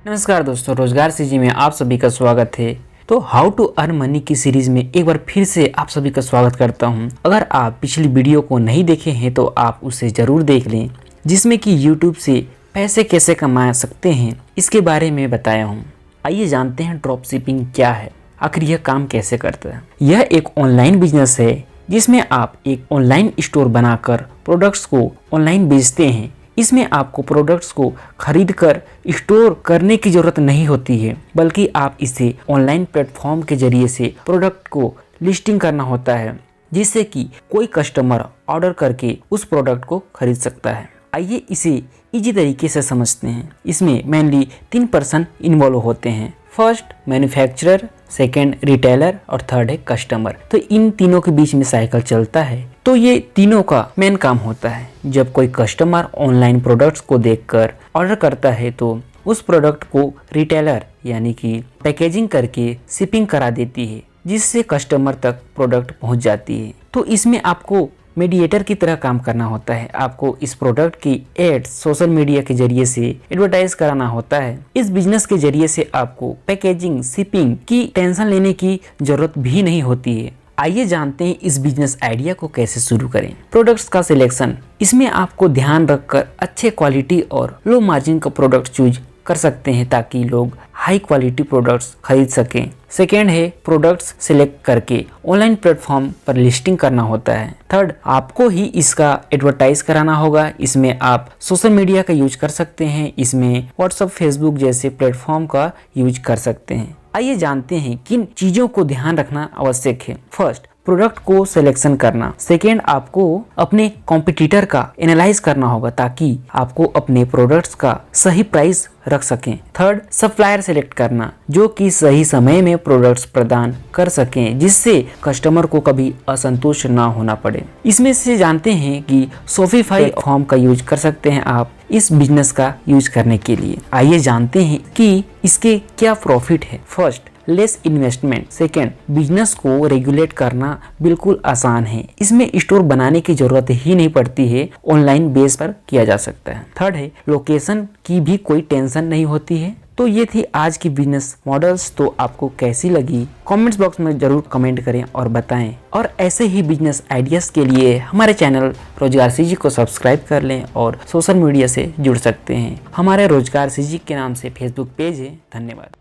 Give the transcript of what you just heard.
नमस्कार दोस्तों, रोजगार सीजी में आप सभी का स्वागत है। तो हाउ टू अर्न मनी की सीरीज में एक बार फिर से आप सभी का स्वागत करता हूं। अगर आप पिछली वीडियो को नहीं देखे हैं तो आप उसे जरूर देख लें, जिसमें कि यूट्यूब से पैसे कैसे कमा सकते हैं इसके बारे में बताया हूं। आइए जानते हैं ड्रॉप शिपिंग क्या है, आखिर यह काम कैसे करता है। यह एक ऑनलाइन बिजनेस है जिसमें आप एक ऑनलाइन स्टोर बनाकर प्रोडक्ट्स को ऑनलाइन बेचते हैं। इसमें आपको प्रोडक्ट्स को खरीद कर स्टोर करने की ज़रूरत नहीं होती है, बल्कि आप इसे ऑनलाइन प्लेटफॉर्म के जरिए से प्रोडक्ट को लिस्टिंग करना होता है, जिससे कि कोई कस्टमर ऑर्डर करके उस प्रोडक्ट को खरीद सकता है। आइए इसे इजी तरीके से समझते हैं। इसमें मेनली 3 पर्सन इन्वॉल्व होते हैं। फर्स्ट मैन्युफैक्चरर, सेकेंड रिटेलर और थर्ड है कस्टमर। तो इन तीनों के बीच में साइकिल चलता है। तो ये तीनों का मेन काम होता है। जब कोई कस्टमर ऑनलाइन प्रोडक्ट्स को देखकर ऑर्डर करता है तो उस प्रोडक्ट को रिटेलर यानी कि पैकेजिंग करके शिपिंग करा देती है, जिससे कस्टमर तक प्रोडक्ट पहुंच जाती है। तो इसमें आपको मीडिएटर की तरह काम करना होता है। आपको इस प्रोडक्ट की एड्स सोशल मीडिया के जरिए से एडवर्टाइज कराना होता है। इस बिजनेस के जरिए से आपको पैकेजिंग, शिपिंग की टेंशन लेने की जरूरत भी नहीं होती है। आइए जानते हैं इस बिजनेस आइडिया को कैसे शुरू करें। प्रोडक्ट्स का सिलेक्शन, इसमें आपको ध्यान रखकर अच्छे क्वालिटी और लो मार्जिन का प्रोडक्ट चूज कर सकते हैं ताकि लोग हाई क्वालिटी प्रोडक्ट्स खरीद सकें। सेकेंड है प्रोडक्ट्स सिलेक्ट करके ऑनलाइन प्लेटफॉर्म पर लिस्टिंग करना होता है। थर्ड, आपको ही इसका एडवर्टाइज कराना होगा। इसमें आप सोशल मीडिया का यूज कर सकते हैं। इसमें व्हाट्सएप, फेसबुक जैसे प्लेटफॉर्म का यूज कर सकते हैं। आइए जानते हैं किन चीजों को ध्यान रखना आवश्यक है। फर्स्ट, प्रोडक्ट को सिलेक्शन करना। सेकेंड, आपको अपने कॉम्पिटिटर का एनालाइज करना होगा ताकि आपको अपने प्रोडक्ट्स का सही प्राइस रख सकें। थर्ड, सप्लायर सिलेक्ट करना जो कि सही समय में प्रोडक्ट्स प्रदान कर सकें, जिससे कस्टमर को कभी असंतुष्ट ना होना पड़े। इसमें से जानते हैं कि शॉपिफाई फॉर्म का यूज कर सकते हैं आप इस बिजनेस का यूज करने के लिए। आइए जानते हैं कि इसके क्या प्रॉफिट है। First, less investment. Second, business को रेगुलेट करना बिल्कुल आसान है। इसमें स्टोर बनाने की जरूरत ही नहीं पड़ती है, ऑनलाइन बेस पर किया जा सकता है। थर्ड है, लोकेशन की भी कोई टेंशन नहीं होती है। तो ये थी आज की बिजनेस मॉडल्स। तो आपको कैसी लगी कमेंट्स बॉक्स में जरूर कमेंट करें और बताएं। और ऐसे ही बिजनेस आइडियाज के लिए हमारे चैनल रोजगार सीजी को सब्सक्राइब कर लें और सोशल मीडिया से जुड़ सकते हैं। हमारे रोजगार सीजी के नाम से फेसबुक पेज है। धन्यवाद।